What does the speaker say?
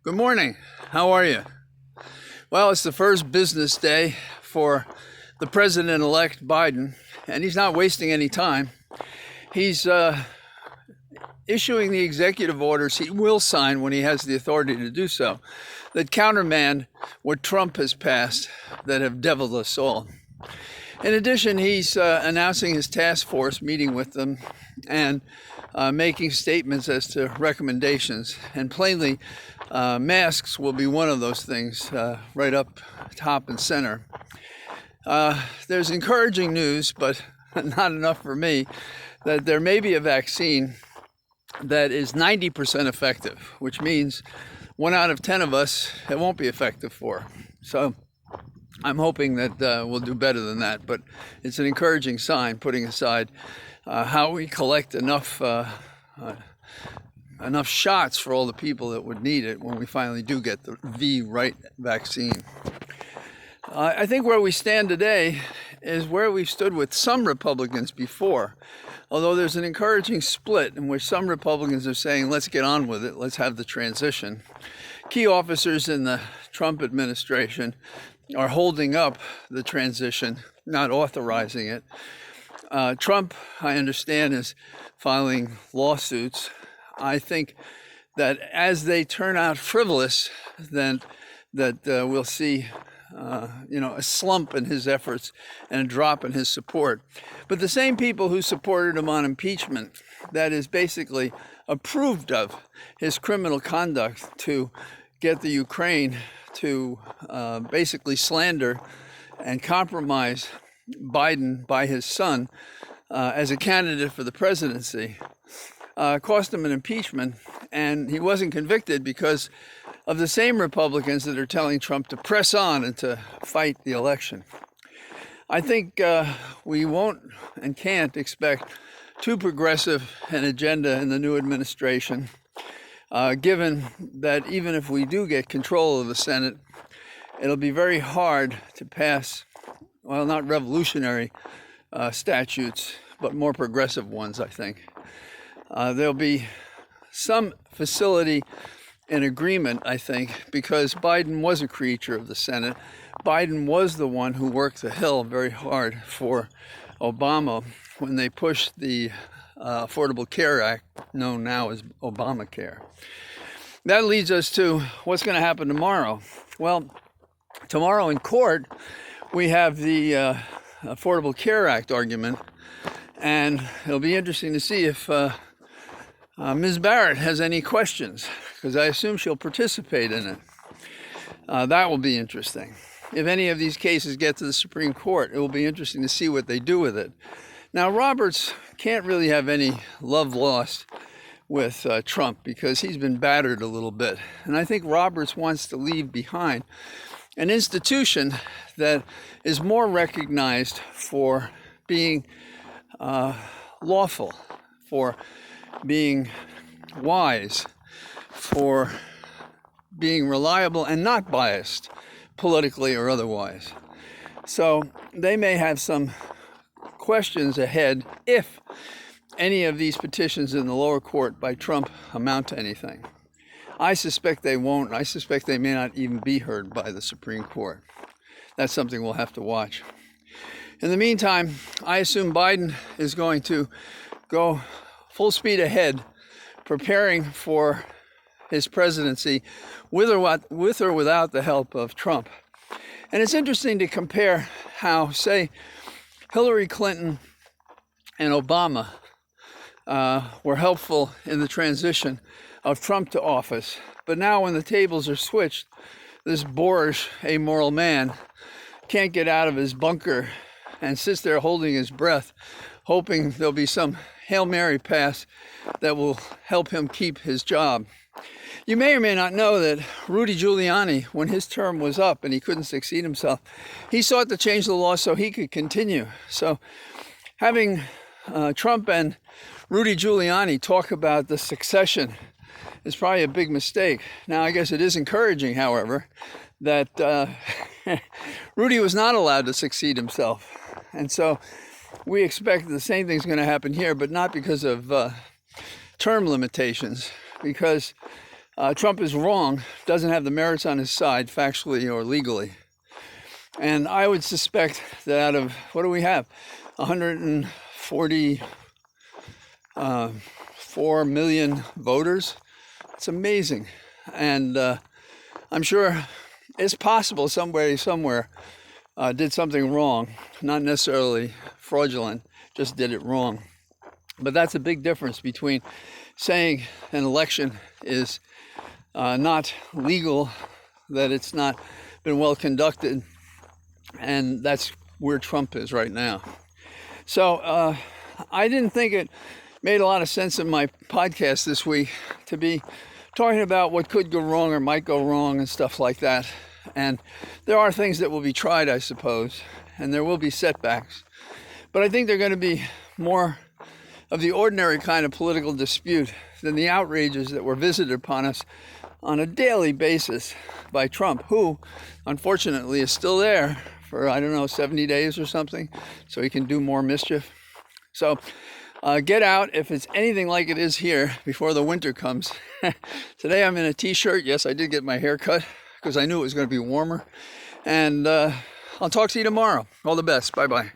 Good morning. How are you? Well, it's the first business day for the president-elect Biden, and he's not wasting any time. He's issuing the executive orders he will sign when he has the authority to do so, that countermand what Trump has passed that have deviled us all. In addition, he's announcing his task force, meeting with them, and making statements as to recommendations. And plainly, masks will be one of those things, right up top and center. There's encouraging news, but not enough for me, that there may be a vaccine that is 90% effective, which means 1 out of 10 of us it won't be effective for. So I'm hoping that we'll do better than that, but it's an encouraging sign, putting aside how we collect enough shots for all the people that would need it when we finally do get the right vaccine. I think where we stand today is where we've stood with some Republicans before, although there's an encouraging split in which some Republicans are saying, let's get on with it, let's have the transition. Key officers in the Trump administration are holding up the transition, not authorizing it. Trump, I understand, is filing lawsuits. I think that as they turn out frivolous, then we'll see a slump in his efforts and a drop in his support. But the same people who supported him on impeachment, that is basically approved of his criminal conduct to get the Ukraine to basically slander and compromise Biden by his son as a candidate for the presidency, cost him an impeachment, and he wasn't convicted because of the same Republicans that are telling Trump to press on and to fight the election. I think we won't and can't expect too progressive an agenda in the new administration, given that even if we do get control of the Senate, it'll be very hard to pass, well, not revolutionary statutes, but more progressive ones, I think. There'll be some facility in agreement, I think, because Biden was a creature of the Senate. Biden was the one who worked the Hill very hard for Obama when they pushed the Affordable Care Act, known now as Obamacare. That leads us to what's going to happen tomorrow. Well, tomorrow in court, we have the Affordable Care Act argument, and it'll be interesting to see if Ms. Barrett has any questions, because I assume she'll participate in it. That will be interesting. If any of these cases get to the Supreme Court, it will be interesting to see what they do with it. Now, Roberts can't really have any love lost with Trump because he's been battered a little bit. And I think Roberts wants to leave behind an institution that is more recognized for being lawful, for being wise, for being reliable and not biased politically or otherwise. So they may have some questions ahead if any of these petitions in the lower court by Trump amount to anything. I suspect they won't. I suspect they may not even be heard by the Supreme Court. That's something we'll have to watch. In the meantime, I assume Biden is going to go full speed ahead, preparing for his presidency with or without the help of Trump. And it's interesting to compare how, say, Hillary Clinton and Obama were helpful in the transition of Trump to office. But now when the tables are switched, this boorish, amoral man can't get out of his bunker and sits there holding his breath, hoping there'll be some Hail Mary pass that will help him keep his job. You may or may not know that Rudy Giuliani, when his term was up and he couldn't succeed himself, he sought to change the law so he could continue. So having Trump and Rudy Giuliani talk about the succession is probably a big mistake. Now, I guess it is encouraging, however, that Rudy was not allowed to succeed himself. And so we expect the same thing's going to happen here, but not because of term limitations, because Trump is wrong, doesn't have the merits on his side, factually or legally. And I would suspect that out of, what do we have? 144 million voters. It's amazing. And I'm sure it's possible somebody somewhere did something wrong, not necessarily fraudulent, just did it wrong. But that's a big difference between saying an election is not legal, that it's not been well conducted, and that's where Trump is right now. So I didn't think it made a lot of sense in my podcast this week to be talking about what could go wrong or might go wrong and stuff like that. And there are things that will be tried, I suppose, and there will be setbacks. But I think they're going to be more of the ordinary kind of political dispute than the outrages that were visited upon us on a daily basis by Trump, who unfortunately is still there for, 70 days or something, so he can do more mischief. So get out if it's anything like it is here before the winter comes. Today I'm in a t-shirt. Yes, I did get my hair cut because I knew it was going to be warmer. And I'll talk to you tomorrow. All the best. Bye-bye.